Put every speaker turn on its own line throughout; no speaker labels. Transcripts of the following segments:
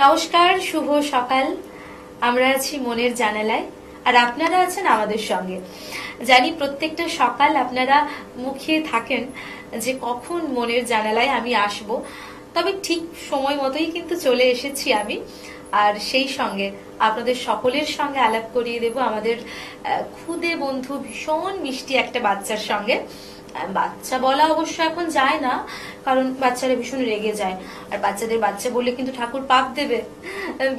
নমস্কার, শুভ সকাল। আমরা আছি মনের জানালায়, আর আপনারা আছেন আমাদের সঙ্গে। জানি প্রত্যেকটা সকাল আপনারা মুখিয়ে থাকেন যে কখন মনের জানালায় আমি আসব, তবে ঠিক সময় মতোই কিন্তু চলে এসেছি আমি। আর সেই সঙ্গে আপনাদের সকলের সঙ্গে আলাপ করিয়ে দেব আমাদের খুদে বন্ধু, ভীষণ মিষ্টি একটা বাচ্চার সঙ্গে। বাচ্চা বলা অবশ্য এখন যায় না, কারণ বাচ্চারা ভীষণ রেগে যায়, আর বাচ্চাদের বাচ্চা বললে কিন্তু ঠাকুর পাপ দেবে।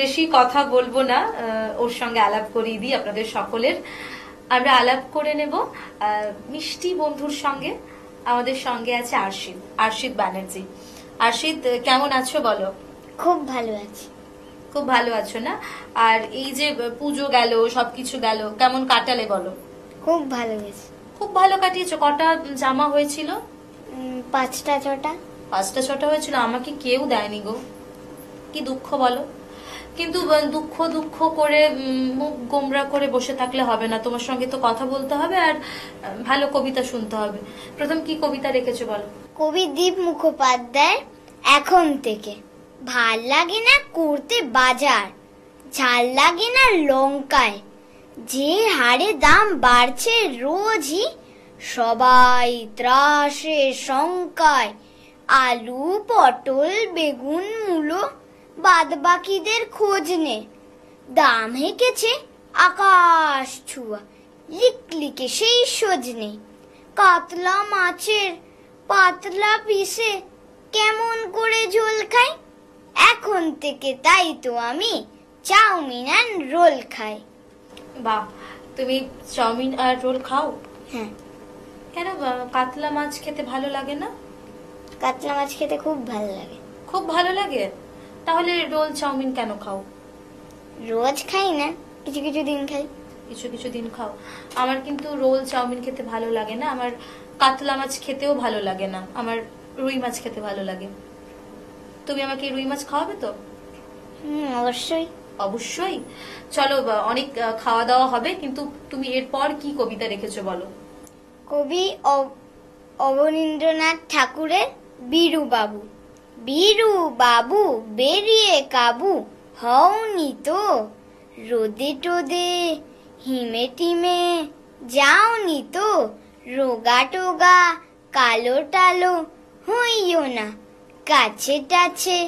বেশি কথা বলবো না, ওর সঙ্গে আলাপ করিয়ে দিই আপনাদের সকলের। আমরা আলাপ করে নেব মিষ্টি বন্ধুর সঙ্গে। আমাদের সঙ্গে আছে আরশিদ ব্যানার্জি। আরশিদ, কেমন আছো বলো?
খুব ভালো আছি।
খুব ভালো আছো না? আর এই যে পুজো গেল, সবকিছু গেল, কেমন কাটালে বলো?
খুব ভালো গেছে।
খুব ভালো কাটিয়েছো। কটা জামা হয়েছিল?
5টা 6টা।
5টা 6টা হয়েছিল, আমাকে কেউ দেয়নি গো। কি দুঃখ বলো। কিন্তু দুঃখ দুঃখ করে মুখ গোমরা করে বসে থাকলে হবে না, তোমার সঙ্গে তো কথা বলতে হবে, আর ভালো কবিতা শুনতে হবে। প্রথম কি কবিতা রেখেছো বলো?
কবি দীপ মুখোপাধ্যায় এখন থেকে। ভাল লাগে না করতে বাজার, ঝাল লাগে না লঙ্কায়, যে হারে দাম বাড়ছে রোজই, সবাই ত্রাসে শঙ্কায়। আলু, পটল, বেগুন, মূলো, বাদ বাকিদের খোঁজ নে। দাম হেঁকেছে আকাশ ছুঁয়া, লিকলিকে সেই সজনে। কাতলা মাছের পাতলা পিসে কেমন করে ঝোল খাই, এখন থেকে তাই তো আমি চাউমিন আর রোল খাই।
বাহ, তুমি চাউমিন আর রোল খাও?
হ্যাঁ।
কেন কাতলা মাছ খেতে ভালো লাগে না?
কাতলা মাছ খেতে খুব ভালো লাগে।
খুব ভালো লাগে? তাহলে রোল চাউমিন কেন খাও?
রোজ খাই না, কিছু কিছু দিন খাই।
কিছু কিছু দিন খাও। আমার কিন্তু রোল চাউমিন খেতে ভালো লাগে না, আমার কাতলা মাছ খেতেও ভালো লাগে না, আমার রুই মাছ খেতে ভালো লাগে। তুমি আমাকে রুই মাছ খাওয়াবে তো?
অবশ্যই।
অবশ্যই। চলো, অনেক খাওয়া দাওয়া হবে, কিন্তু তুমি এরপর কি কবিতা রেখেছো বলো?
কবি অবনীন্দ্রনাথ ঠাকুরের বীরু বাবু। বীরু বাবু বেরিয়ে কাবু হওনি তো, রোদে টোদে হিমে টিমে যাওনি তো, রোগা টোগা কালো টালো হইও না, কাছে টাছে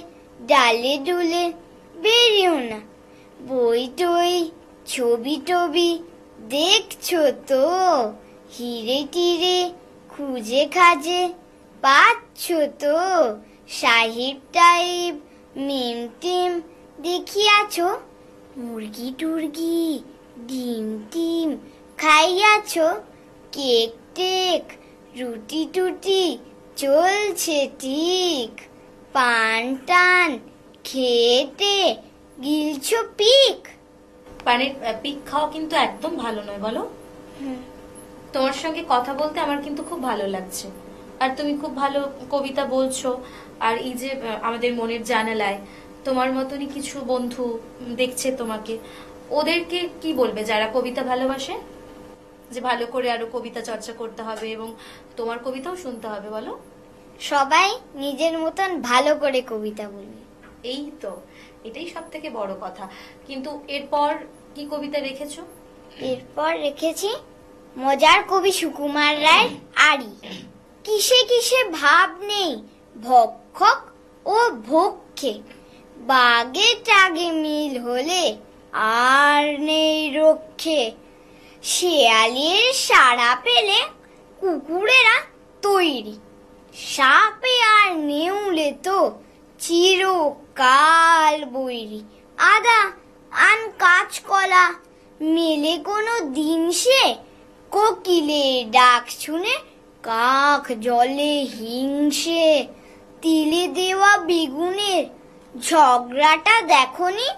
ডালে ডুলে বেরিও না। বই টই ছবি টবি দেখছো তো, হিরে টিরে খুঁজে খাজে পাচ্ছ তো, সাহিব টাইব মিম টিম দেখিয়াছ, মুরগি টুরগি ডিম টিম খাইয়াছ, কেক টেক রুটি টুটি চলছে ঠিক, পান টান খেতে গিলছ পিক।
পানের পিক খাওয়া কিন্তু একদম ভালো নয়, বলো? তোমার সঙ্গে কথা বলতে আমার কিন্তু খুব ভালো লাগছে, আর তুমি খুব ভালো কবিতা বলছো। আর এই যে আমাদের মনের জানালায় তোমার মতনই কিছু বন্ধু দেখছে তোমাকে, ওদেরকে কি বলবে যারা কবিতা ভালোবাসে, যে ভালো করে আরো কবিতা চর্চা করতে হবে এবং তোমার কবিতাও শুনতে হবে? বলো।
সবাই নিজের মতন ভালো করে কবিতা বলবে।
এই তো, এটাই সব থেকে বড় কথা। কিন্তু এরপর কি কবিতা রেখেছো?
এরপর রেখেছি মজার কবি সুকুমার রায় আড়ি। কিসে কিসে ভাব নেই ভক্ষক ও ভক্ষে, বাগে টাগে মিল হলে আর নেই রক্ষে। শেয়ালের সাড়া পেলে কুকুরেরা তৈরি, সাপে আর নেউলে তো চিরকাল বৈরি। আদা আন কাঁচকলা মেলে কোনো দিন সে, কোকিলের ডাক শুনে কাক জলে হিংসে। তিলে দেওয়া বেগুনের ঝগড়াটা দেখনি,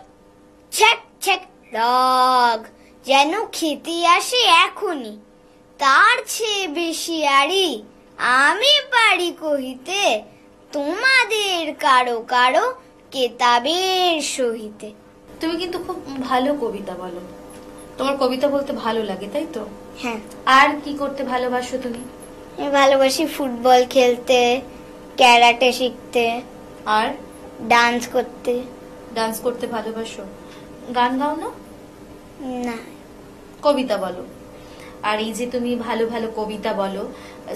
ছ্যাক ছ্যাক রাগ যেন খেতে আসে এখনই। তার চেয়ে বেশি আড়ি আমি পারি কহিতে, তোমাদের কারো কারো কেতাবের সহিতে।
তুমি কিন্তু খুব ভালো কবিতা বলো, তোমার কবিতা বলতে ভালো লাগে, তাই তো?
হ্যাঁ।
আর কি করতে ভালোবাসো তুমি?
আমি ভালোবাসি ফুটবল খেলতে, ক্যারাটে শিখতে,
আর
ডান্স করতে।
ডান্স করতে ভালোবাসো, গান গাও না?
না,
কবিতা বলো। আর এই যে তুমি ভালো ভালো কবিতা বলো,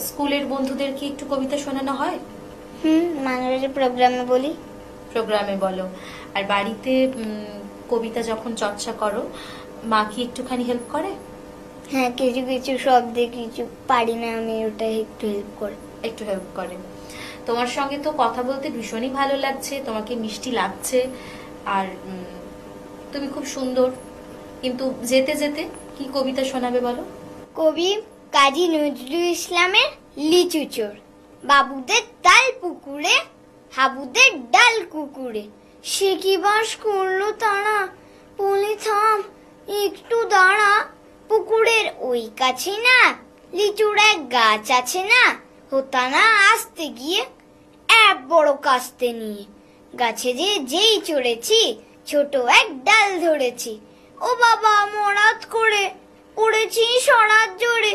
স্কুলের বন্ধুদের কি একটু কবিতা শোনানো হয়?
মাঝে প্রোগ্রামে বলি।
প্রোগ্রামে বলো। আর বাড়িতে কবিতা যখন চর্চা করো, মা কি একটুখানি হেল্প করে?
হ্যাঁ, কিছু কিছু শব্দে কিছু পারি না আমি, ওটা একটু হেল্প করে।
একটু হেল্প করে। তোমার সঙ্গে তো কথা বলতে ভীষণই ভালো লাগছে, তোমাকে মিষ্টি লাগছে, আর তুমি খুব সুন্দর। কিন্তু যেতে যেতে কি কবিতা শোনাবে বলো?
কবি কাজী নজরুল ইসলামের লিচু চোর। বাবুদের তাল পুকুরে, হাবুদের ডাল কুকুরে, সে কি বাস করলো তারা, বলে থাম একটু দাঁড়া, পুকুরের ওই কাছে না লিচুর এক গাছ আছে না, হতা না আসতে গিয়ে এক বড় কাস্তে নিয়ে, গাছে যেই চড়েছি ছোট এক ডাল ধরেছি, ও বাবা মরাত করে পড়েছি সরাত জোরে,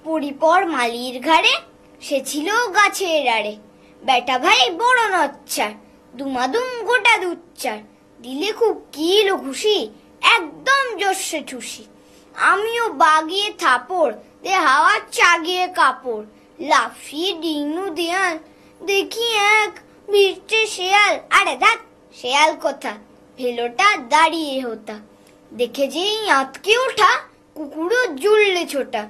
পরিপর মালির ঘাড়ে সে ছিল গাছের আড়ে, বেটা ভাই বড় নচ্চার, দুমাদুম গোটা দুচ্চার, দিলে খুব কিলো খুশি একদম জোশে ঠুসি, আমিও বাগিয়ে থাপড় দে হাওয়া চাগিয়ে কাপড়, লাফিয়ে ডিঙু দেয়াল দেখি এক বিরছে শেয়াল, আরে ধাত শেয়াল কোথা, ভেলোটা দাঁড়িয়ে হতা, দেখে যেই আঁতকে ওঠা কুকুরও জুড়লে ছোটা,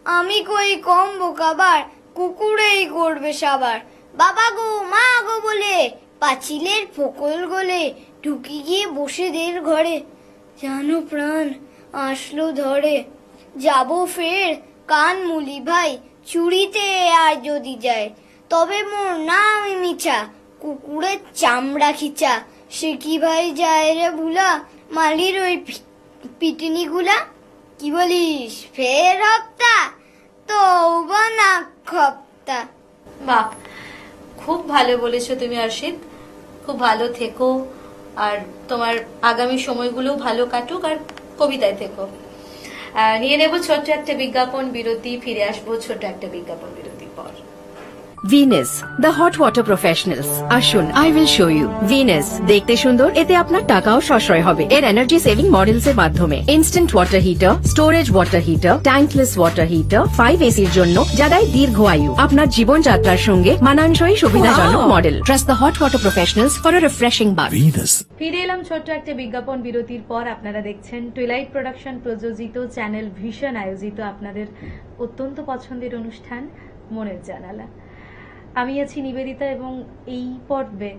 আমি কই কম বোকাবার কুকুরেই করবে সাবার, বাবা গো মা গো বলে পাঁচিলের ফোকল গলে ঢুকি গিয়ে বসে দের ঘরে, জানো প্রাণ আসলো ধরে, যাবো ফের কান মুলি ভাই চুরিতে আর যদি যায়, তবে মোর নাম মিছা কুকুরের চামড়া খিচা, সে কি ভাই যায় রে ভুলা মালির ওই পিটনি গুলা, কি বলিস ফের হপ্তা তওবা না খপ্তা।
বাহ, খুব ভালো বলেছো তুমি অর্ষিত, খুব ভালো থেকো, আর তোমার আগামী সময়গুলো ভালো কাটুক, আর কবিতায় থেকো। নিয়ে নেব ছোট্ট একটা বিজ্ঞাপন বিরতি, ফিরে আসবো ছোট্ট একটা বিজ্ঞাপন বিরতির পর।
Venus the hot water professionals, আসুন I will show you. Venus দেখতে সুন্দর, এতে আপনার টাকাও সাশ্রয় হবে। এর এনার্জি সেভিং মডেলস এর মাধ্যমে instant water heater, storage water heater, tankless water heater, 5 এসির জন্য যা দেয় দীর্ঘ আয়ু। আপনার জীবনযাত্রার সঙ্গে মানানসই সুবিধাজনক model. Trust the hot water professionals for a refreshing bath.
ফিরে এলাম ছোট্ট একটা বিজ্ঞাপন বিরতির পর। আপনারা দেখছেন টুইলাইট প্রোডাকশন প্রযোজিত, চ্যানেল ভিশন আয়োজিত আপনাদের অত্যন্ত পছন্দের অনুষ্ঠান মনের জানালা। আমি আছি নিবেদিতা, এবং এই পর্বে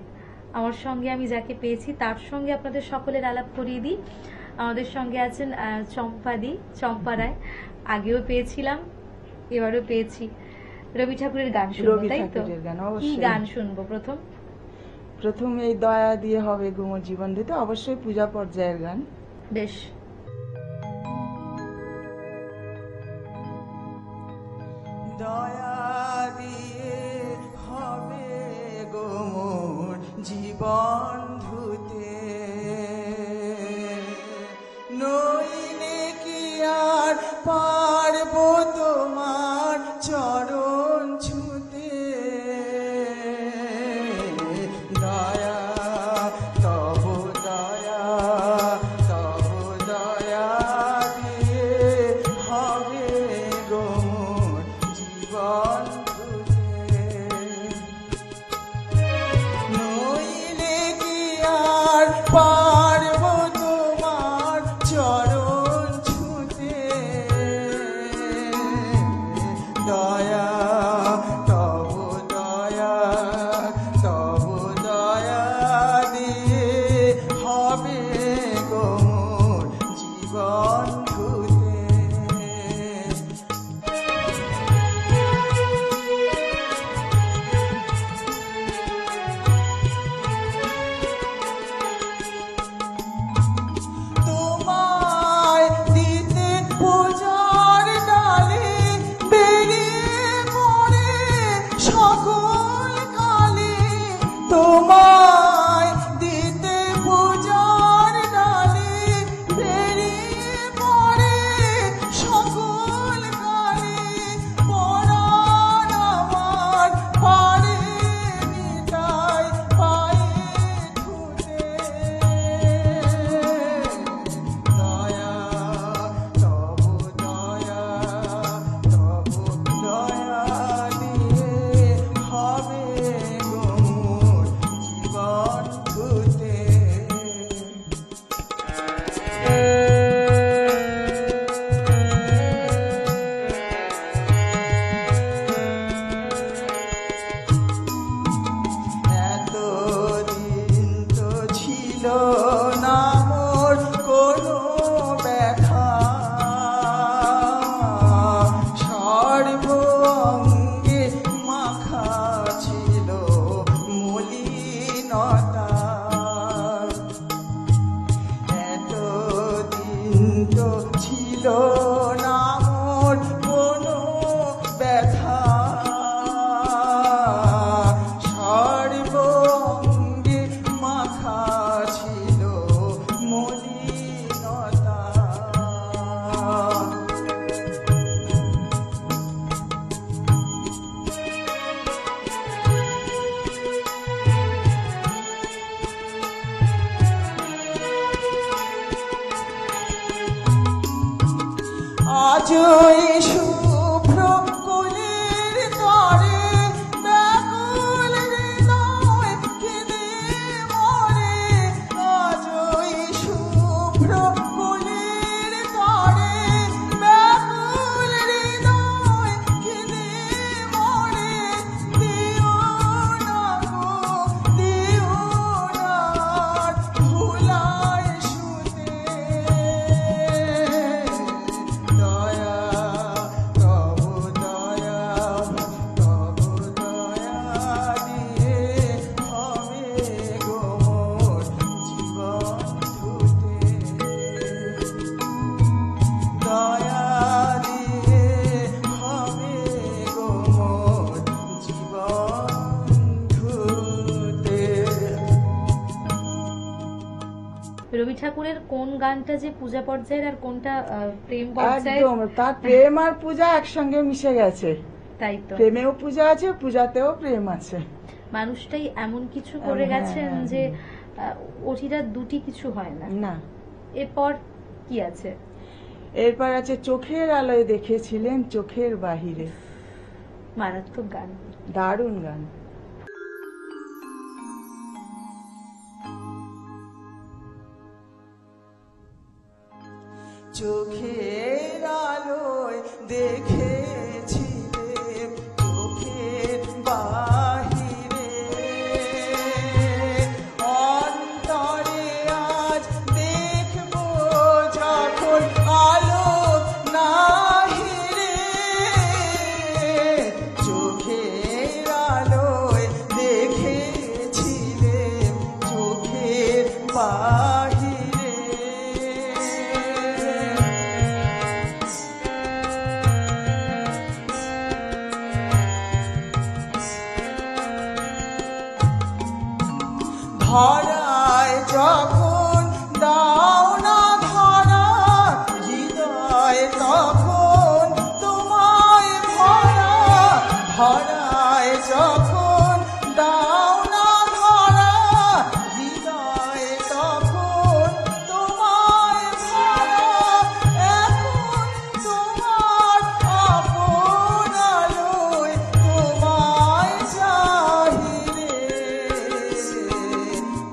আমার সঙ্গে আমি যাকে পেয়েছি তার সঙ্গে আপনাদের সকলের আলাপ করিয়ে দিই। আমাদের সঙ্গে আছেন চম্পা রায়। আগেও পেয়েছিলাম, এবারও পেয়েছি। রবি ঠাকুরের গান শুনবো, তাই তো? কি গান শুনবো
প্রথম এই দয়া দিয়ে হবে গুমর জীবন দিতে, অবশ্যই পূজা পর্যায়ের গান।
বেশ।
দয়া দিয়ে হবে গুমর জীবন ধুতে, নইলে কি আর পারবো তোমার চরণ ছুতে, দয়া তব দয়া দিয়ে হবে গোমর জীবন ধুতে, নইলে কি আজই শুভ্র কুলের তরে ব্যাকুল হৃদয় কেঁদে মরে। আজই শুভ্র কুলের তরে ব্যাকুল হৃদয় কেঁদে মরে। দিও না গো দিও না ভুলায় শুতে। দয়া তব দয়া তব দয়া দিয়ে হবে গো মোর জীবন ধুতে। দয়া দিয়ে হবে গো মোর জীবন ধুতে।
রবি ঠাকুরের কোন গানটা যে পূজা পর্যায়ের আর কোনটা প্রেম পর্যায়ের?
একদম, তার প্রেম আর পূজা একসঙ্গে মিশে গেছে।
তাই তো,
প্রেমেও পূজা আছে, পূজাতেও প্রেম আছে।
মানুষটাই এমন কিছু করে
হ্যাঁ,
গেছেন
হ্যাঁ,
যে ওটিরা দুটি কিছু হয় না।
না,
এরপর কি আছে?
এরপর আছে চোখের আলোয় দেখেছিলেন চোখের বাহিরে।
মারাত্মক গান।
দারুণ গান। চোখের আলোয় দেখেছিলেন চোখের বাহিরে। অন্তরে আজ দেখবো যখন আলো নাহিরে। চোখের আলোয় দেখেছিলেন চোখের বাহিরে। ধরায় যখন দাও না ধরা হৃদয় তখন তোমায় ভরা। ধরায় যখন দাও না ধরা হৃদয় তখন তোমায় ভরা। এখন তোমার আপন আলোয় তোমায় চাহিরে।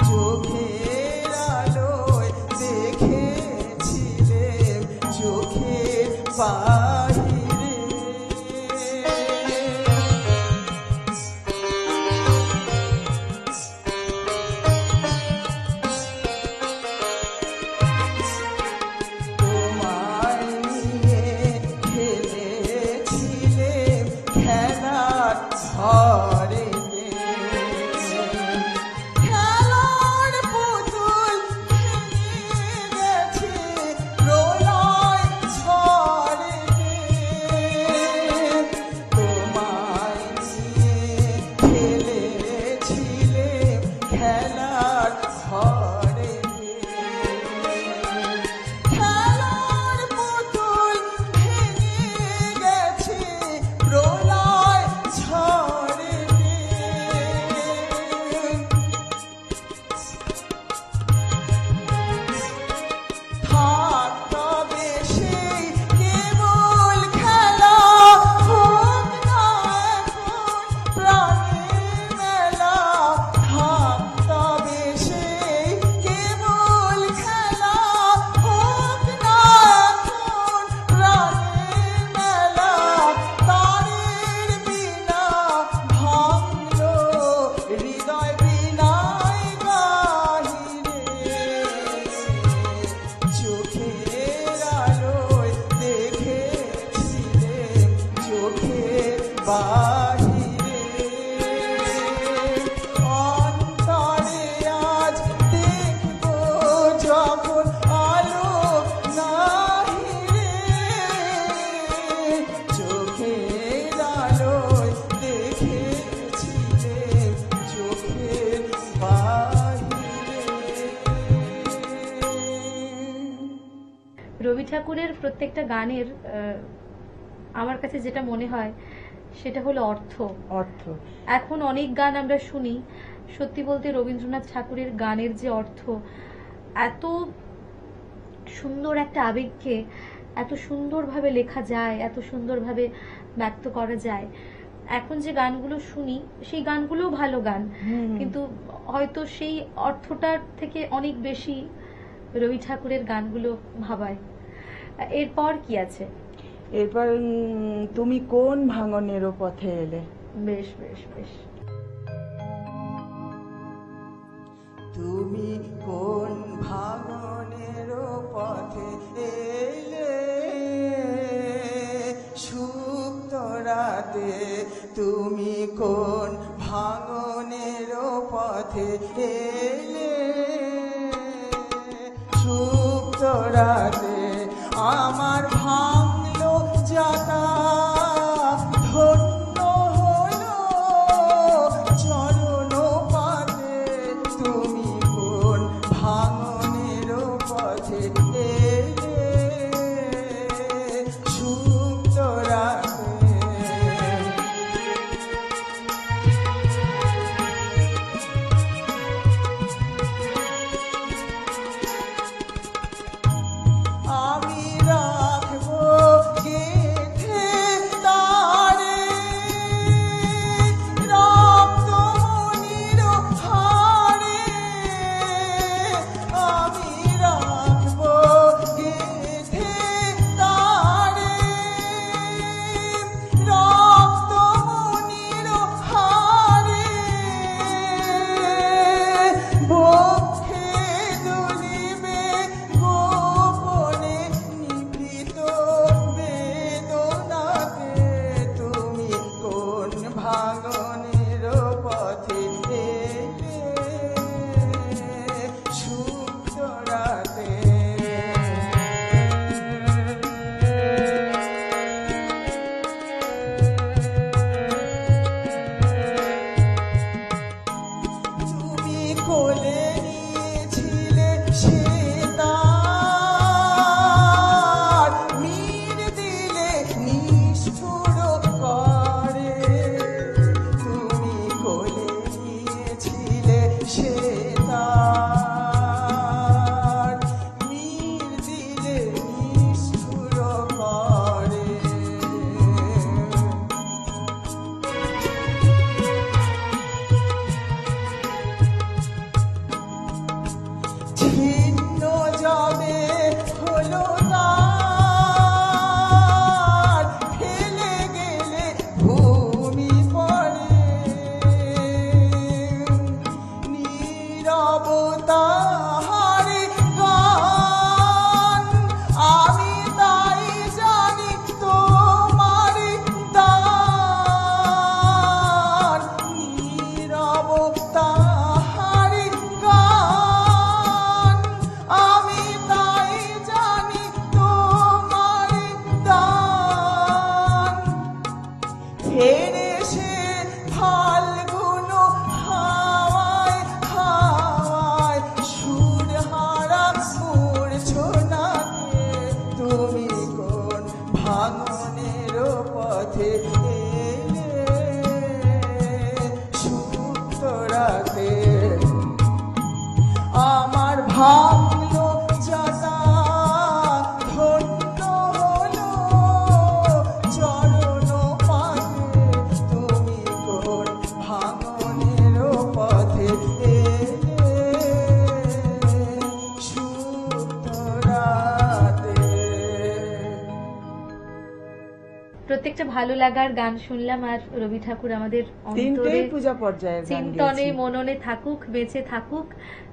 চোখের আলোয় দেখেছিলেন চোখের বাহিরে। তোমায় নিয়ে খেলেছিলেন খেলার ঘরেতে। খেলার পুতুল ভেঙে গেছে প্রলয় ঝড়েতে। তোমায় নিয়ে খেলেছিলেন খেলার ঘরেতে। খেলার পুতুল ভেঙে গেছে প্রলয় ঝড়েতে। থাক তবে সেই কেবল খেলা, হোক না এখন প্রাণের মেলা। থাক তবে সেই কেবল খেলা, হোক না এখন প্রাণের মেলা। তারের বিনা ভাঙলো হৃদয় বিনায় গাহিরে। চোখের আলোয় দেখেছিলেন চোখের বাহিরে। অন্তরে আজ দেখবো যখন আলো নাহিরে। চোখের আলোয় দেখেছিলেন চোখের বাহিরে।
রবি ঠাকুরের প্রত্যেকটা গানের আমার কাছে যেটা মনে হয় সেটা হলো অর্থ।
অর্থ।
এখন অনেক গান আমরা শুনি, সত্যি বলতে রবীন্দ্রনাথ ঠাকুরের গানের যে অর্থ, এত সুন্দর একটা আবেগকে এত সুন্দরভাবে লেখা যায়, এত সুন্দরভাবে ব্যক্ত করা যায়। এখন যে গানগুলো শুনি সেই গানগুলোও ভালো গান, কিন্তু হয়তো সেই অর্থটার থেকে অনেক বেশি রবি ঠাকুরের গানগুলো ভাবায়। এরপর কি আছে?
এরপর তুমি কোন ভাঙনের পথে এলে।
বেশ বেশ বেশ।
তুমি কোন ভাঙনের পথে এলে সুপ্ত রাতে, তুমি কোন ভাঙনের পথে এলে সুপ্ত রাতে, আমার ভাঙলো জাতা ধন্য হলো চরণ পাতে, তুমি কোন ভাঙনের পথে এলে সুপ্ত রাতে। আমি রাখবো গেঁথে তারে রক্তমণির হারে, আমি রাখবো গেঁথে তারে রক্তমণির হারে, বক্ষে দুলিবে গোপনে নিভৃত বেদনাতে, তুমি কোন ভাঙনের পথে এলে সুপ্ত রাতে। তুমি কোলে নিয়েছিলে সে তার, মির দিলে নিষ্ঠুর করে, তুমি কোলে নিয়েছিলে সে তার, মির দিলে নিষ্ঠুর করে। ছিন্ন যাবে হলো তার, ফেলে গেলে ভূমি পড়ে, নীরবতা হারে গান, আমি তাই জানি তোমার দান, নীরবতা হারে গান, আমি তাই জানি তোমার দান। ফেরে সে ফাল্গুন হাওয়ায় হাওয়ায় সুর হারা মূর্ছনাতে, তুমি কোন ভাঙনের পথে এলে সুপ্ত রাতে, আমার ভাঙলো জাতা ধন্য হলো চরণ পাতে, তুমি কোন ভাঙনের পথে এলে সুপ্ত রাতে।
প্রত্যেকটা ভালো লাগার গান শুনলাম, আর রবি ঠাকুর আমাদের
তিনটেই
অন্তরে
পূজা পর্যায়ের গান
চিন্তনে
গেয়েছি।
মননে থাকুক, বেঁচে থাকুক,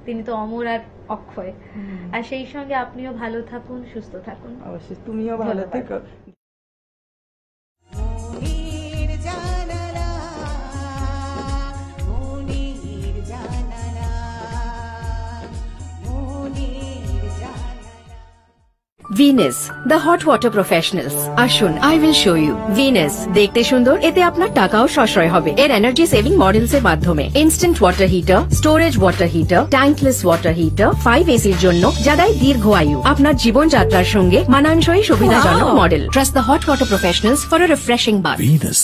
তিনি তো অমর আর অক্ষয়। আর সেই সঙ্গে আপনিও ভালো থাকুন, সুস্থ থাকুন।
অবশ্যই তুমিও ভালো
ধন্যবাদ।
থেকো।
মনির জানালা, মনির জানালা, মনির জানালা।
Venus the hot water professionals. আসুন, I will show you. Venus দেখতে সুন্দর, এতে আপনার টাকাও সাশ্রয় হবে। এর এনার্জি সেভিং মডেলস এর মাধ্যমে instant water heater, storage water heater, tankless water heater, 5 এসির জন্য যা দেয় দীর্ঘ আয়ু। আপনার জীবনযাত্রার সঙ্গে মানানসই সুবিধাজনক model. Trust the hot water professionals for a refreshing bath.
Venus.